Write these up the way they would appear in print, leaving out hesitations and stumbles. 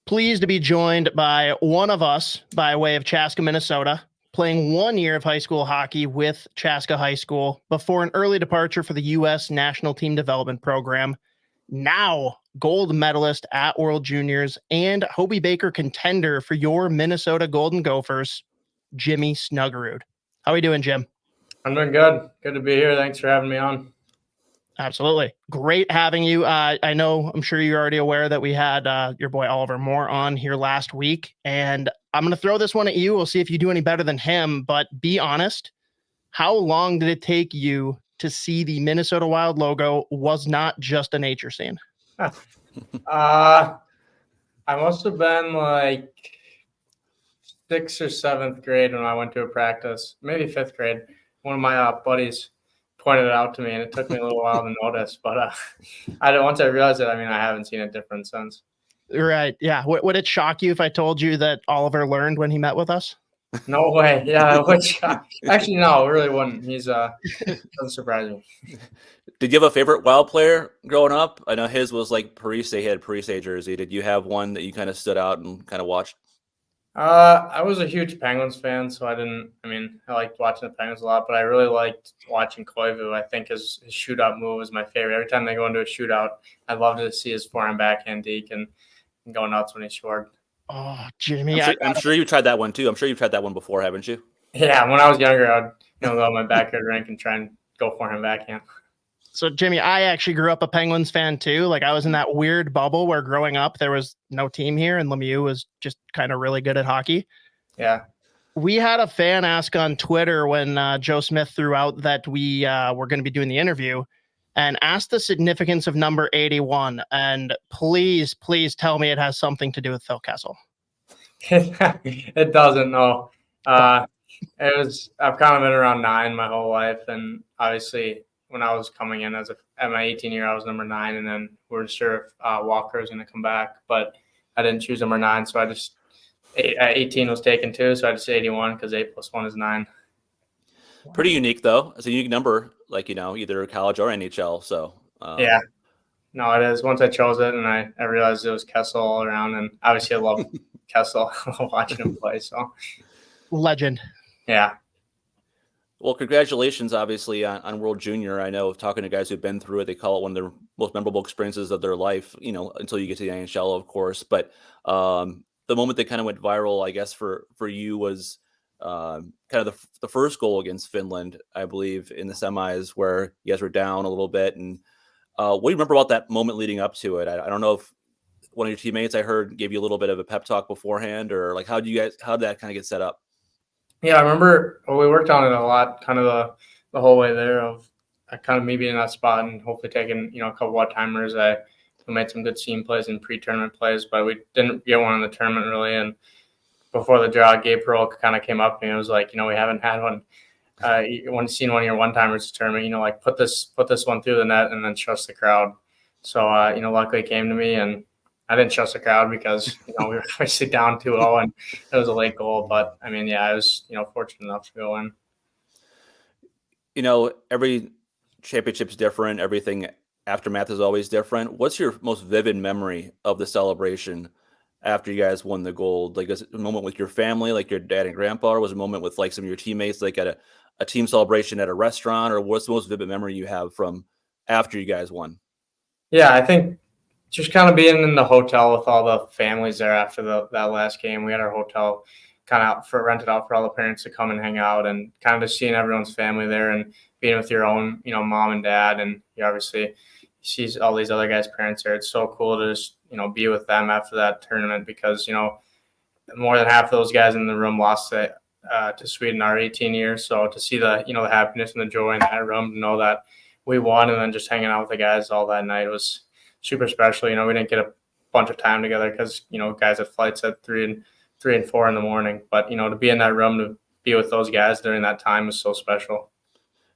Pleased to be joined by one of us by way of Chaska, Minnesota, playing 1 year of high school hockey with Chaska High School before an early departure for the U.S. National Team Development Program. Now gold medalist at World Juniors and Hobie Baker contender for your Minnesota Golden Gophers, Jimmy Snuggerud. How are you doing, Jim? I'm doing good. Good to be here. Thanks for having me on. Absolutely. Great having you. I'm sure you're already aware that we had your boy Oliver Moore on here last week, and I'm going to throw this one at you. We'll see if you do any better than him, but be honest. How long did it take you to see the Minnesota Wild logo was not just a nature scene? I must have been like 6th or 7th grade when I went to a practice, maybe 5th grade. One of my buddies pointed it out to me, and it took me a little while to notice. But once I realized it, I haven't seen a difference since. Right. Yeah. Would it shock you if I told you that Oliver learned when he met with us? No way. Yeah, it would shock. Actually, no, it really wouldn't. He's doesn't surprise me. Did you have a favorite Wild player growing up? I know his was like Parise. He had Parise jersey. Did you have one that you kind of stood out and kind of watched? I was a huge Penguins fan, so I liked watching the Penguins a lot, but I really liked watching Koivu. I think his shootout move was my favorite. Every time they go into a shootout, I'd love to see his forehand backhand deke and go nuts when he scored. Oh, Jimmy. I'm sure you tried that one too. I'm sure you've tried that one before, haven't you? Yeah, when I was younger, I'd go to my backyard rink and try and go forehand backhand. So, Jimmy, I actually grew up a Penguins fan too. Like, I was in that weird bubble where growing up, there was no team here, and Lemieux was just kind of really good at hockey. Yeah. We had a fan ask on Twitter when Joe Smith threw out that we were going to be doing the interview and asked the significance of number 81. And please tell me it has something to do with Phil Kessel. It doesn't, no. I've kind of been around 9 my whole life, and obviously when I was coming in at my 18 year, I was number 9, and then we weren't sure if Walker was going to come back, but I didn't choose number 9, so 18 was taken too, so I just 81 because 8 + 1 is 9. Pretty unique though. It's a unique number, like either college or NHL. So yeah, no, it is. Once I chose it, and I realized it was Kessel all around, and obviously I love Kessel. I love watching him play. So legend. Yeah. Well, congratulations, obviously, on World Junior. I know talking to guys who've been through it, they call it one of their most memorable experiences of their life, until you get to the NHL, of course. But the moment that kind of went viral, I guess, for you was kind of the first goal against Finland, I believe, in the semis where you guys were down a little bit. And what do you remember about that moment leading up to it? I don't know if one of your teammates, I heard, gave you a little bit of a pep talk beforehand, or like how did that kind of get set up? Yeah, I remember we worked on it a lot, kind of the whole way there of kind of me being in that spot and hopefully taking, a couple one-timers. We made some good team plays and pre-tournament plays, but we didn't get one in the tournament really. And before the draw, Gabriel kind of came up and it was like, we haven't had one. Seen one of your one-timers tournament, like put this one through the net and then trust the crowd. So, luckily it came to me, and I didn't trust the crowd because, we were obviously down 2-0 and it was a late goal. But, I was, fortunate enough to go in. Every championship's different. Everything aftermath is always different. What's your most vivid memory of the celebration after you guys won the gold? Like, is it a moment with your family, like your dad and grandpa, or was it a moment with like some of your teammates, like at a team celebration at a restaurant, or what's the most vivid memory you have from after you guys won? Yeah, I think just kind of being in the hotel with all the families there after that last game. We had our hotel kind of rented out for all the parents to come and hang out, and kind of just seeing everyone's family there and being with your own, mom and dad. And you obviously see all these other guys' parents there. It's so cool to just, be with them after that tournament because, more than half of those guys in the room lost to Sweden our 18 years. So to see the, the happiness and the joy in that room, to know that we won, and then just hanging out with the guys all that night was super special. We didn't get a bunch of time together because, guys had flights at 3 and 4 in the morning. But, to be in that room, to be with those guys during that time was so special.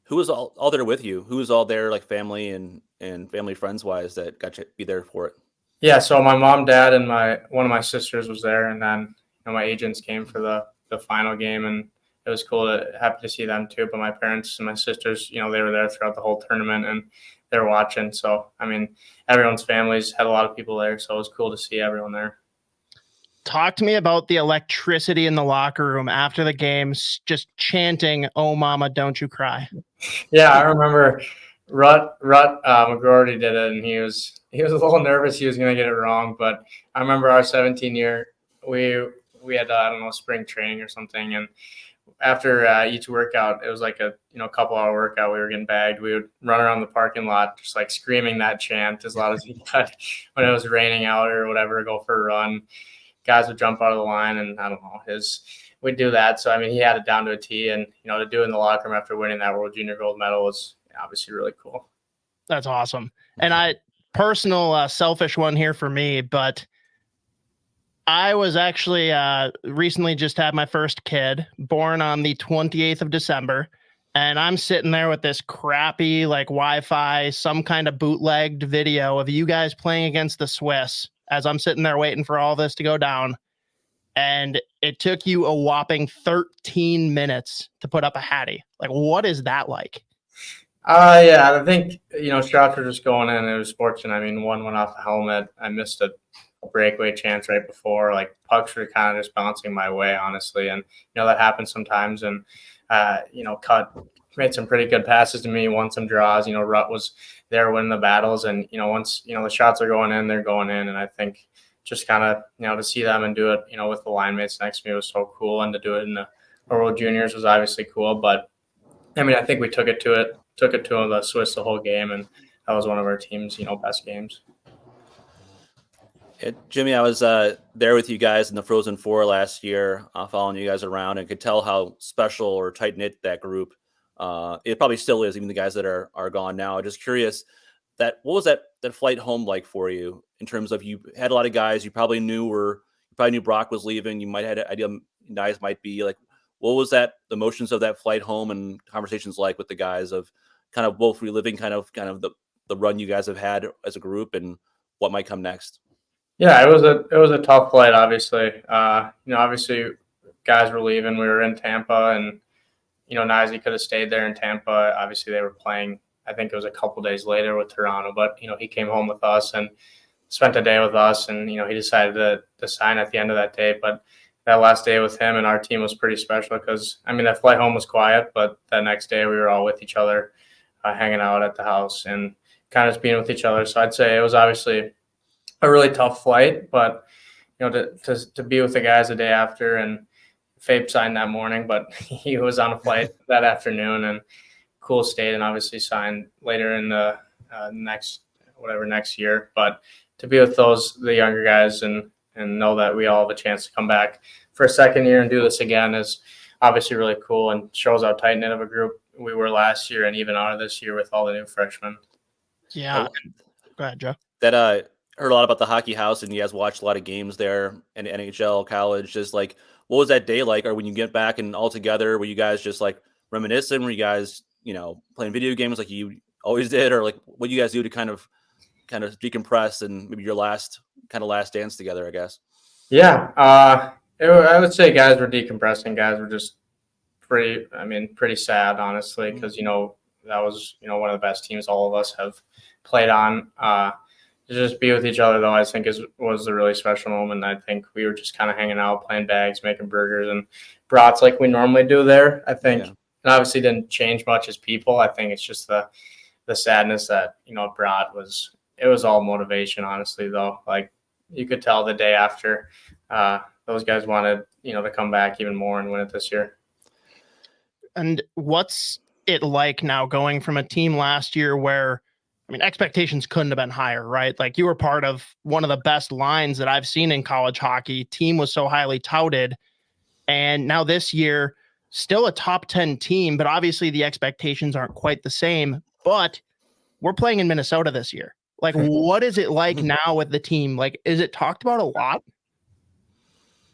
Who was all there with you? Who was all there, like family and family friends wise, that got to be there for it? Yeah, so my mom, dad, and one of my sisters was there, and then my agents came for the final game, and it was cool. Happy to see them too. But my parents and my sisters, they were there throughout the whole tournament, and they were watching. So everyone's families had a lot of people there, so it was cool to see everyone there. Talk to me about the electricity in the locker room after the games, just chanting, "Oh, mama, don't you cry." Yeah, I remember Rut McGroarty did it, and he was a little nervous he was going to get it wrong. But I remember our 17 year, we had I don't know, spring training or something, and after each workout, it was like a couple hour workout. We were getting bagged. We would run around the parking lot just like screaming that chant as loud as we could when it was raining out or whatever. Go for a run. Guys would jump out of the line, and I don't know, we'd do that. So I mean, he had it down to a T, and to do it in the locker room after winning that World Junior gold medal was obviously really cool. That's awesome. And personal selfish one here for me, but I was actually recently just had my first kid, born on the 28th of December. And I'm sitting there with this crappy like Wi-Fi, some kind of bootlegged video of you guys playing against the Swiss as I'm sitting there waiting for all this to go down. And it took you a whopping 13 minutes to put up a Hattie. Like, what is that like? Yeah, I think, shots were just going in. It was fortunate. I mean, one went off the helmet. I missed a breakaway chance right before. Like, pucks were kind of just bouncing my way, honestly. And, that happens sometimes. And, Cut made some pretty good passes to me, won some draws. Rut was there winning the battles. And, once, the shots are going in, they're going in. And I think just kind of, to see them and do it, with the line mates next to me was so cool. And to do it in the World Juniors was obviously cool. But, I mean, I think we took it to the Swiss the whole game. And that was one of our team's, best games. Jimmy, I was there with you guys in the Frozen Four last year, following you guys around, and could tell how special or tight knit that group. It probably still is, even the guys that are gone now. I'm just curious, what was that flight home like for you in terms of, you had a lot of guys you probably knew Brock was leaving. You might have had an idea guys might be like. What was the emotions of that flight home and conversations like with the guys of kind of both reliving kind of the run you guys have had as a group and what might come next? Yeah, it was a tough flight, obviously. Obviously guys were leaving. We were in Tampa, and Nyzie could have stayed there in Tampa. Obviously they were playing, I think it was a couple days later with Toronto, but he came home with us and spent a day with us, and he decided to sign at the end of that day. But that last day with him and our team was pretty special because, I mean, that flight home was quiet, but that next day we were all with each other, hanging out at the house and kind of just being with each other. So I'd say it was obviously a really tough flight, but to be with the guys the day after, and Fabe signed that morning, but he was on a flight that afternoon, and Cool stayed and obviously signed later in the next year. But to be with the younger guys and know that we all have a chance to come back for a second year and do this again is obviously really cool, and shows how tight knit of a group we were last year and even are this year with all the new freshmen. Yeah. Go ahead, Joe. That heard a lot about the hockey house, and you guys watched a lot of games there and NHL college. Just like, what was that day like? Or when you get back and all together, were you guys just like reminiscing? Were you guys, playing video games like you always did? Or like, what do you guys do to kind of decompress and maybe your last dance together, I guess? Yeah. I would say guys were decompressing. Guys were just pretty sad, honestly, because, that was, one of the best teams all of us have played on. To just be with each other, though, I think was a really special moment. I think we were just kind of hanging out, playing bags, making burgers and brats like we normally do there. I think, and obviously didn't change much as people. I think it's just the sadness that, brat was. It was all motivation, honestly, though. Like, you could tell the day after those guys wanted, to come back even more and win it this year. And what's it like now going from a team last year where, I mean, expectations couldn't have been higher, right? Like, you were part of one of the best lines that I've seen in college hockey. Team was so highly touted. And now this year, still a top 10 team, but obviously the expectations aren't quite the same. But we're playing in Minnesota this year. Like, what is it like now with the team? Like, is it talked about a lot?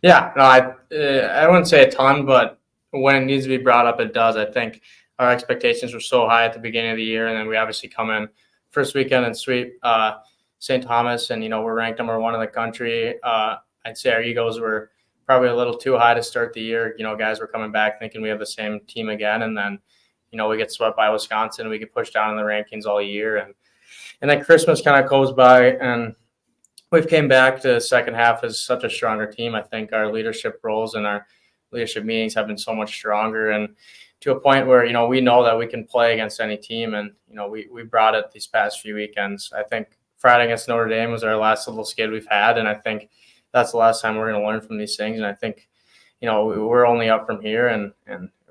Yeah, no, I wouldn't say a ton, but when it needs to be brought up, it does. I think our expectations were so high at the beginning of the year, and then we obviously come in first weekend and sweep St. Thomas, and we're ranked number 1 in the country. I'd say our egos were probably a little too high to start the year. Guys were coming back thinking we have the same team again, and then we get swept by Wisconsin, and we get pushed down in the rankings all year, and then Christmas kind of goes by, and we've came back to the second half as such a stronger team. I think our leadership roles and our leadership meetings have been so much stronger, and to a point where, we know that we can play against any team. And, we brought it these past few weekends. I think Friday against Notre Dame was our last little skid we've had. And I think that's the last time we're going to learn from these things. And I think, we're only up from here, and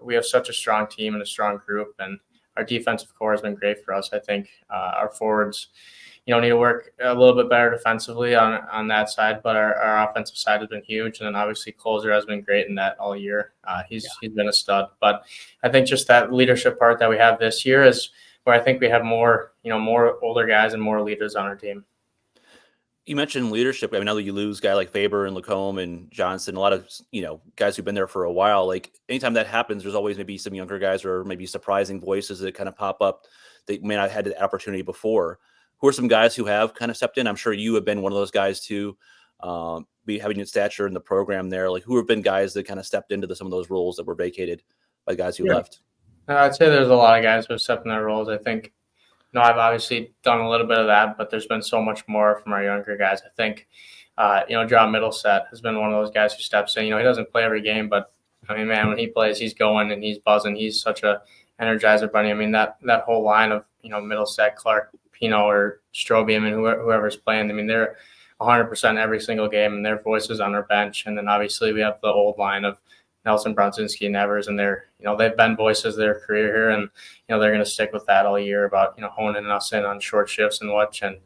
we have such a strong team and a strong group, and our defensive core has been great for us. I think our forwards, need to work a little bit better defensively on that side, but our offensive side has been huge. And then obviously Closer has been great in that all year. He's been a stud. But I think just that leadership part that we have this year is where I think we have more older guys and more leaders on our team. You mentioned leadership. I know that you lose guy like Faber and Lacombe and Johnson, a lot of, guys who've been there for a while. Like anytime that happens, there's always maybe some younger guys or maybe surprising voices that kind of pop up that may not have had the opportunity before. Who are some guys who have kind of stepped in? I'm sure you have been one of those guys too, be having your stature in the program there. Like who have been guys that kind of stepped into some of those roles that were vacated by guys who left? I'd say there's a lot of guys who have stepped in their roles. I think, I've obviously done a little bit of that, but there's been so much more from our younger guys. I think, John Middleset has been one of those guys who steps in. He doesn't play every game, but man, when he plays, he's going and he's buzzing. He's such a energizer bunny. That whole line of, Middleset, Clark, Pino, or Strobium, and whoever's playing, they're 100% every single game, and their voices on our bench. And then obviously we have the old line of Nelson, Bronzinski, and Evers, and they've been voices their career here, and they're going to stick with that all year about honing us in on short shifts and what. And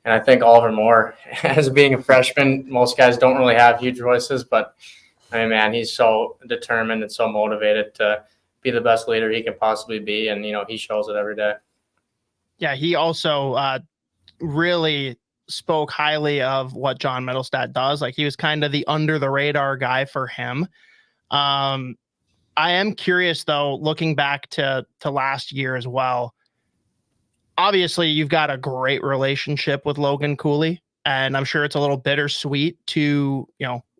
I think Oliver Moore, as being a freshman, most guys don't really have huge voices, but man, he's so determined and so motivated to be the best leader he can possibly be, and he shows it every day. Yeah, he also really spoke highly of what John Middlestat does. Like he was kind of the under the radar guy for him. I am curious though, looking back to last year as well. Obviously, you've got a great relationship with Logan Cooley, and I'm sure it's a little bittersweet to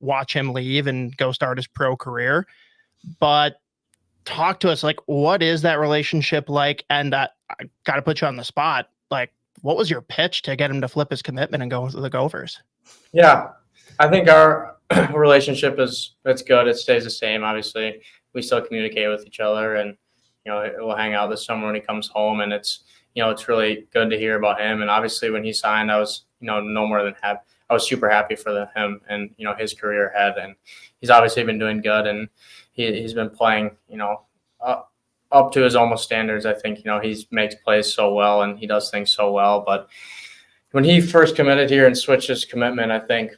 watch him leave and go start his pro career. But talk to us, like, what is that relationship like? And I got to put you on the spot. Like, what was your pitch to get him to flip his commitment and go to the Gophers? Yeah, I think our relationship it's good. It stays the same. Obviously, we still communicate with each other, and we'll hang out this summer when he comes home. And it's really good to hear about him. And obviously, when he signed, I was no more than happy. I was super happy for him and his career ahead. And he's obviously been doing good, and he's been playing up to his almost standards. I think he makes plays so well and he does things so well. But when he first committed here and switched his commitment, I think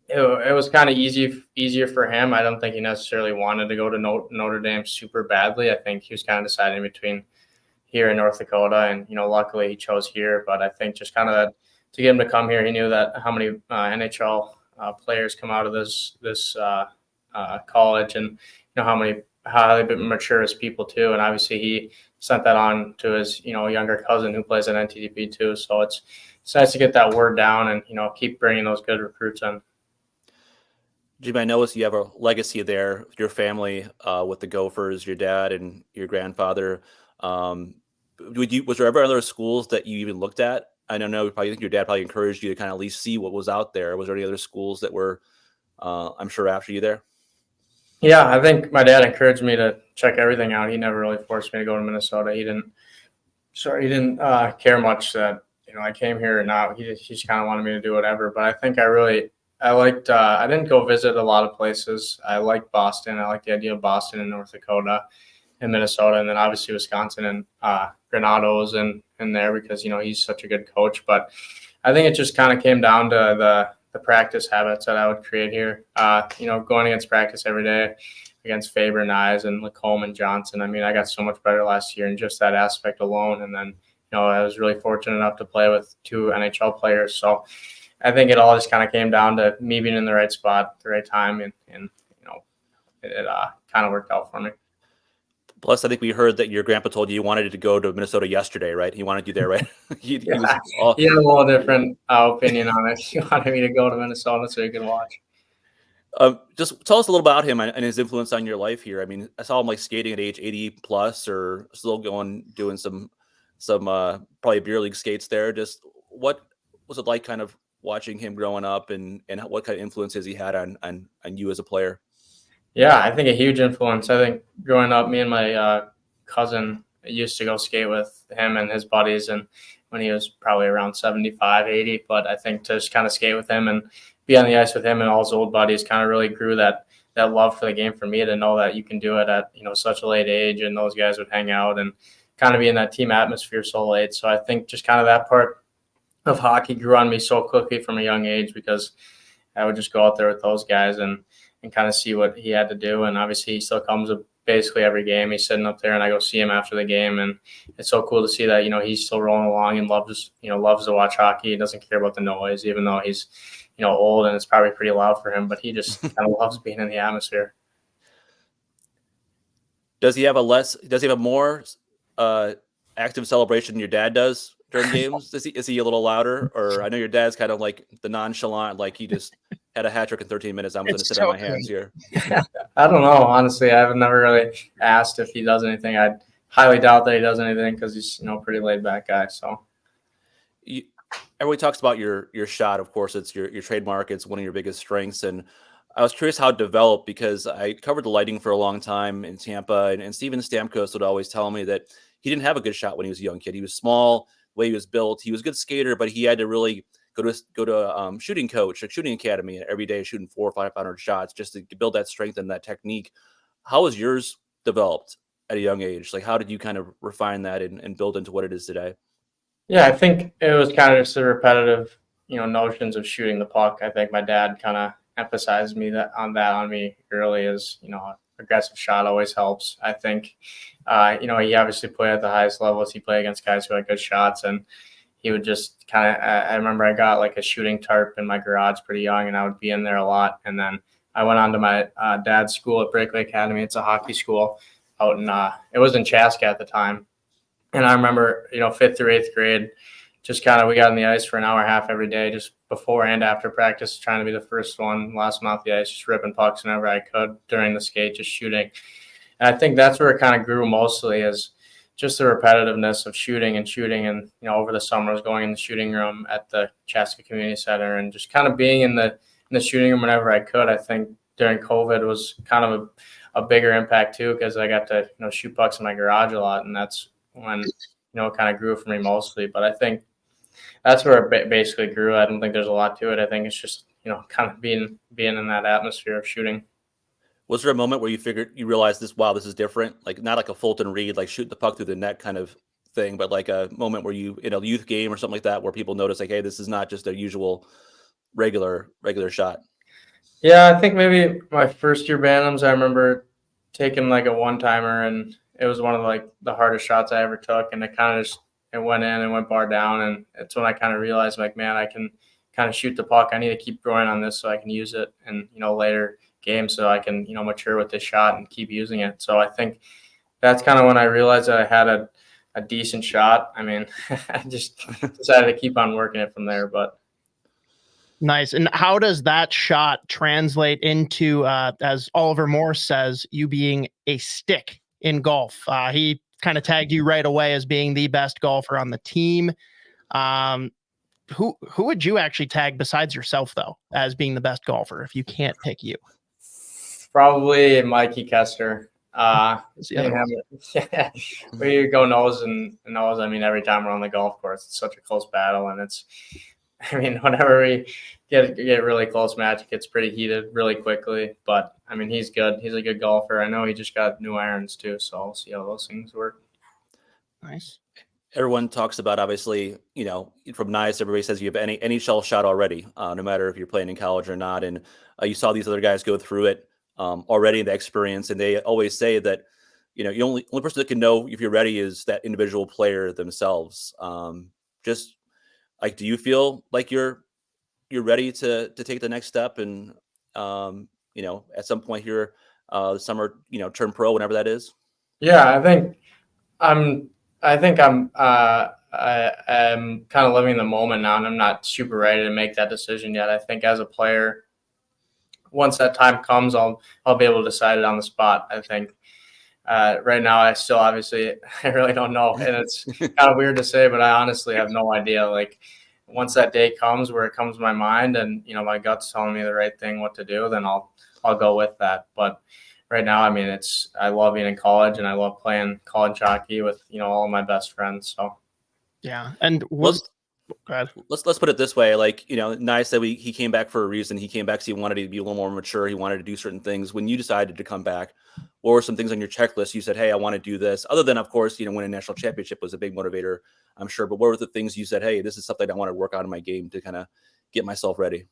it was kind of easier for him. I don't think he necessarily wanted to go to Notre Dame super badly. I think he was kind of deciding between here in North Dakota, and luckily he chose here. But I think just kind of to get him to come here, he knew that how many NHL players come out of this college, and how they've mature as people too. And obviously he sent that on to his younger cousin who plays at NTDP too. So it's nice to get that word down and keep bringing those good recruits in. Jimmy, I noticed you have a legacy there, your family with the Gophers, your dad and your grandfather. Was there ever other schools that you even looked at? I don't know. I think your dad probably encouraged you to kind of at least see what was out there. Was there any other schools that were, I'm sure, after you there? Yeah, I think my dad encouraged me to check everything out. He never really forced me to go to Minnesota. He didn't care much that I came here or not. He just kind of wanted me to do whatever. But I think I liked. I didn't go visit a lot of places. I liked Boston. I liked the idea of Boston and North Dakota and Minnesota, and then obviously Wisconsin and Granado's and there because he's such a good coach. But I think it just kind of came down to the practice habits that I would create here. Going against practice every day against Faber and Eyes and Lacombe and Johnson. I got so much better last year in just that aspect alone. And then, I was really fortunate enough to play with 2 NHL players. So I think it all just kind of came down to me being in the right spot at the right time. And it kind of worked out for me. Plus, I think we heard that your grandpa told you wanted to go to Minnesota yesterday, right? He wanted you there, right? He had a little different opinion on it. He wanted me to go to Minnesota so he could watch. Just tell us a little about him and his influence on your life here. I saw him skating at age 80 plus, or still doing some probably beer league skates there. Just what was it like kind of watching him growing up, and what kind of influence has he had on you as a player? Yeah, I think a huge influence. I think growing up, me and my cousin used to go skate with him and his buddies, and when he was probably around 75, 80. But I think to just kind of skate with him and be on the ice with him and all his old buddies kind of really grew that love for the game for me, to know that you can do it at, such a late age, and those guys would hang out and kind of be in that team atmosphere so late. So I think just kind of that part of hockey grew on me so quickly from a young age, because I would just go out there with those guys and kind of see what he had to do. And obviously he still comes to basically every game. He's sitting up there and I go see him after the game. And it's so cool to see that, he's still rolling along and loves to watch hockey. He doesn't care about the noise, even though he's, old and it's probably pretty loud for him, but he just kind of loves being in the atmosphere. Does he have a more active celebration than your dad does during games? Is he a little louder? Or I know your dad's kind of like the nonchalant, like he just had a hat trick in 13 minutes. I'm going to sit on my hands here. I don't know. Honestly, I've never really asked if he does anything. I highly doubt that he does anything, because he's, pretty laid back guy. So everybody talks about your shot. Of course, it's your trademark. It's one of your biggest strengths. And I was curious how it developed, because I covered the Lightning for a long time in Tampa, and Steven Stamkos would always tell me that he didn't have a good shot when he was a young kid. He was small, the way he was built. He was a good skater, but he had to really go to shooting coach, like shooting academy, every day shooting 400 or 500 shots just to build that strength and that technique. How was yours developed at a young age? Like, how did you kind of refine that and build into what it is today? Yeah, I think it was kind of just the repetitive, notions of shooting the puck. I think my dad kind of emphasized on me early, as, aggressive shot always helps. I think, he obviously played at the highest levels. He played against guys who had good shots, and he would just kind of, I remember I got like a shooting tarp in my garage pretty young, and I would be in there a lot. And then I went on to my dad's school at Breakaway Academy. It's a hockey school out in, it was in Chaska at the time. And I remember, 5th through 8th grade, just kind of, we got on the ice for an hour and a half every day, just before and after practice, trying to be the first one, last one off the ice, just ripping pucks whenever I could during the skate, just shooting. And I think that's where it kind of grew mostly, is just the repetitiveness of shooting. And, over the summer I was going in the shooting room at the Chaska Community Center and just kind of being in the shooting room whenever I could. I think during COVID was kind of a bigger impact too, because I got to, shoot pucks in my garage a lot. And that's when, it kind of grew for me mostly. But I think that's where it basically grew. I don't think there's a lot to it. I think it's just, kind of being in that atmosphere of shooting. Was there a moment where you realized this is different? Like, not like a Fulton Reed, like shoot the puck through the net kind of thing, but like a moment where you, in a youth game or something like that, where people notice like, hey, this is not just a usual regular shot? Yeah, I think maybe my first year Bantams, I remember taking like a one-timer, and it was one of the hardest shots I ever took, and it kind of just, it went in and went bar down, and it's when I kind of realized, like, man, I can kind of shoot the puck. I need to keep growing on this so I can use it in, later games, so I can, mature with this shot and keep using it. So I think that's kind of when I realized that I had a decent shot. I mean, I just decided to keep on working it from there. But nice. And how does that shot translate into, as Oliver Morse says, you being a stick in golf? He kind of tagged you right away as being the best golfer on the team. Who would you actually tag besides yourself, though, as being the best golfer, if you can't pick you? Probably Mikey Kester. Yeah. We go nose and nose. I mean, every time we're on the golf course, it's such a close battle, and whenever we get really close match, it gets pretty heated really quickly. But I mean, he's good. He's a good golfer. I know he just got new irons too, so we'll see how those things work. Nice. Everyone talks about, obviously, from NICE, everybody says you have any NHL shot already, no matter if you're playing in college or not. And you saw these other guys go through it already, the experience. And they always say that, the only person that can know if you're ready is that individual player themselves. Just like, do you feel like you're ready to take the next step and, at some point here, summer, turn pro, whenever that is? Yeah, I think I'm kind of living the moment now, and I'm not super ready to make that decision yet. I think as a player, once that time comes, I'll be able to decide it on the spot. I think right now I still obviously I really don't know, and it's kind of weird to say, but I honestly have no idea. Like once that day comes where it comes to my mind and, my gut's telling me the right thing, what to do, then I'll go with that. But right now, I mean, I love being in college and I love playing college hockey with, all of my best friends. So. Yeah. And let's put it this way. Like, Nye said he came back for a reason. He came back because he wanted to be a little more mature. He wanted to do certain things. When you decided to come back, what were some things on your checklist? You said, hey, I want to do this. Other than, of course, winning a national championship was a big motivator, I'm sure. But what were the things you said, hey, this is something I want to work on in my game to kind of get myself ready?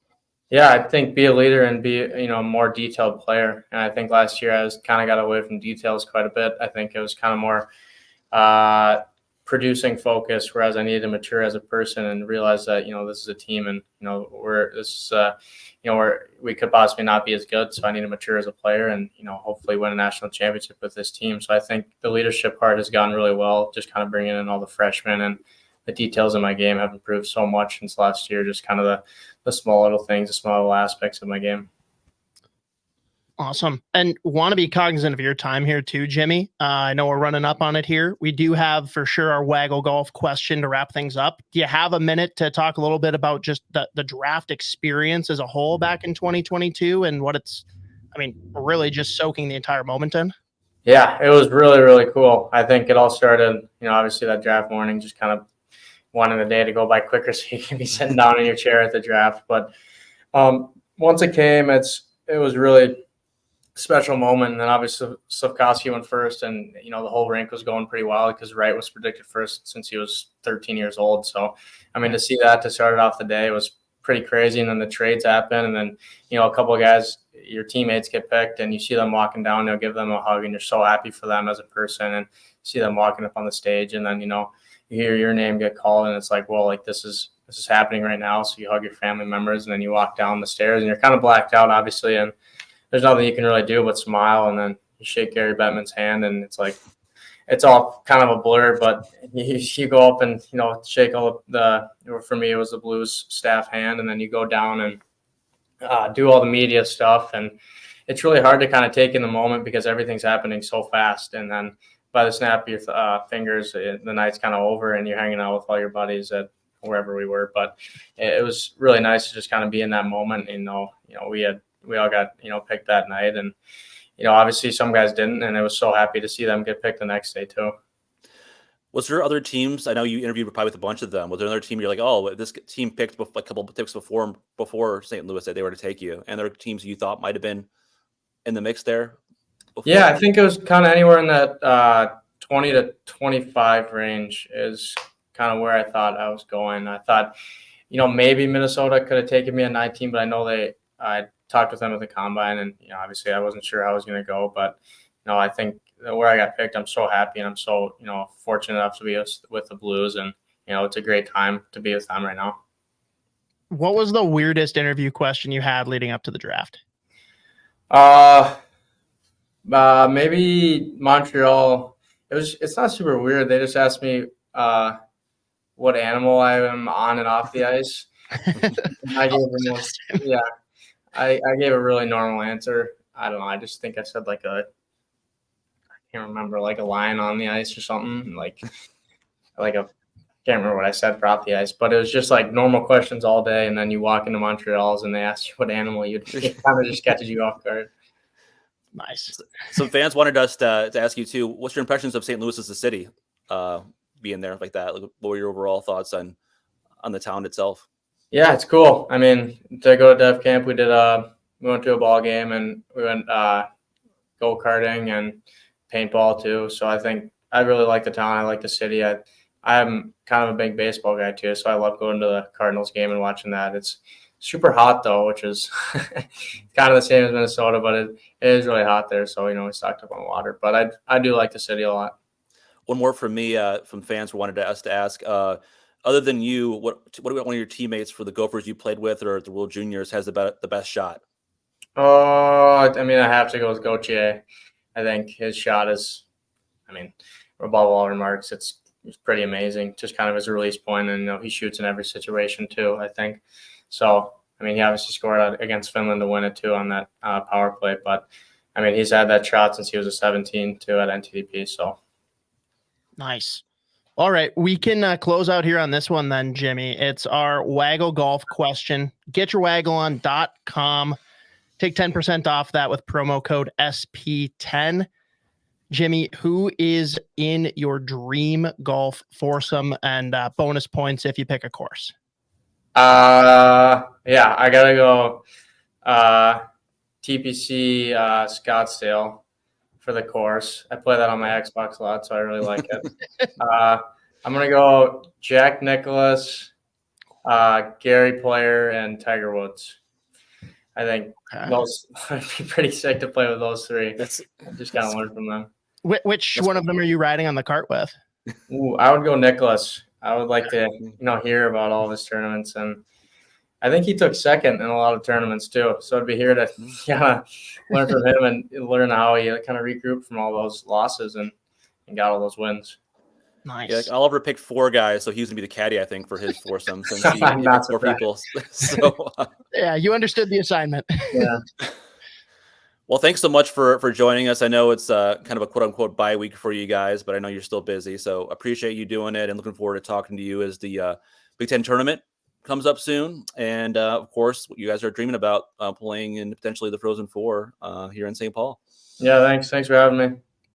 Yeah, I think be a leader and be, a more detailed player. And I think last year I was kind of got away from details quite a bit. I think it was kind of more producing focus, whereas I needed to mature as a person and realize that, this is a team and, we could possibly not be as good. So I need to mature as a player and, hopefully win a national championship with this team. So I think the leadership part has gone really well, just kind of bringing in all the freshmen, and the details in my game have improved so much since last year, just kind of the small little things, the small little aspects of my game. Awesome. And want to be cognizant of your time here too, Jimmy. I know we're running up on it here. We do have for sure our Waggle Golf question to wrap things up. Do you have a minute to talk a little bit about just the draft experience as a whole back in 2022 and what it's, really just soaking the entire moment in? Yeah, it was really, really cool. I think it all started, obviously that draft morning, just kind of wanting the day to go by quicker so you can be sitting down in your chair at the draft. But once it came, it was really special moment. And then obviously Slavkovsky went first, and the whole rink was going pretty well because Wright was predicted first since he was 13 years old. So to see that to start off the day was pretty crazy. And then the trades happen, and then a couple of guys, your teammates, get picked, and you see them walking down, they'll give them a hug, and you're so happy for them as a person, and see them walking up on the stage, and then you hear your name get called, and it's like, well, like this is happening right now. So you hug your family members, and then you walk down the stairs, and you're kind of blacked out, obviously, and there's nothing you can really do but smile. And then you shake Gary Bettman's hand, and it's like, it's all kind of a blur, but you go up and, shake all for me, it was the Blues staff hand. And then you go down and do all the media stuff. And it's really hard to kind of take in the moment because everything's happening so fast. And then by the snap of your fingers, the night's kind of over and you're hanging out with all your buddies at wherever we were. But it was really nice to just kind of be in that moment. We all got, picked that night, and, obviously some guys didn't, and I was so happy to see them get picked the next day too. Was there other teams? I know you interviewed probably with a bunch of them. Was there another team you're like, oh, this team picked a couple of picks before St. Louis said they were to take you, and there are teams you thought might have been in the mix there before? Yeah, I think it was kind of anywhere in that 20 to 25 range is kind of where I thought I was going. I thought, maybe Minnesota could have taken me at 19, but I know I talked with them at the combine, and obviously I wasn't sure how I was going to go, but I think where I got picked, I'm so happy, and I'm so fortunate enough to be with the Blues, and it's a great time to be with them right now. What was the weirdest interview question you had leading up to the draft? Maybe Montreal. It's not super weird. They just asked me what animal I am on and off the ice. I gave a really normal answer. I don't know. I just think I said I can't remember, like a lion on the ice or something. I can't remember what I said for off the ice, but it was just like normal questions all day. And then you walk into Montreal's and they ask you what animal you'd be. It kind of just catches you off guard. Nice. Some fans wanted us to ask you too, what's your impressions of St. Louis as a city, being there like that? What were your overall thoughts on the town itself? Yeah, it's cool. To go to Dev Camp, we went to a ball game, and we went go-karting and paintball too. So I think I really like the town. I like the city. I'm kind of a big baseball guy too, so I love going to the Cardinals game and watching that. It's super hot though, which is kind of the same as Minnesota, but it is really hot there. So, we stocked up on water, but I do like the city a lot. One more from me, from fans who wanted us to ask, other than you, what about one of your teammates for the Gophers you played with or at the World Juniors has the best shot? I have to go with Gauthier. I think his shot is, above all remarks, it's pretty amazing. Just kind of his release point, and he shoots in every situation too, I think. So, he obviously scored against Finland to win it too on that power play. But, he's had that shot since he was a 17 too at NTDP. So. Nice. All right, we can close out here on this one then, Jimmy. It's our Waggle Golf question. GetYourWaggleOn.com. Take 10% off that with promo code SP10. Jimmy, who is in your dream golf foursome, and bonus points if you pick a course? Yeah, I gotta go TPC Scottsdale for the course. I play that on my Xbox a lot, so I really like it. I'm gonna go Jack Nicklaus, Gary Player, and Tiger Woods. I think those would be pretty sick to play with those three. Just kind of learn from them. Which one of them are you riding on the cart with? Ooh, I would go Nicklaus. I would like to, hear about all of his tournaments, and I think he took second in a lot of tournaments too. So I'd be here to learn from him and learn how he kind of regrouped from all those losses and got all those wins. Nice. Yeah, Oliver picked 4 guys, so he's gonna be the caddy, I think, for his foursome. Since he I'm not picked 4 people. So yeah, you understood the assignment. Yeah. Well, thanks so much for joining us. I know it's kind of a quote unquote bye week for you guys, but I know you're still busy, so appreciate you doing it and looking forward to talking to you as the Big Ten tournament comes up soon. And of course, what you guys are dreaming about playing in potentially the Frozen Four here in St. Paul. Yeah, thanks for having me.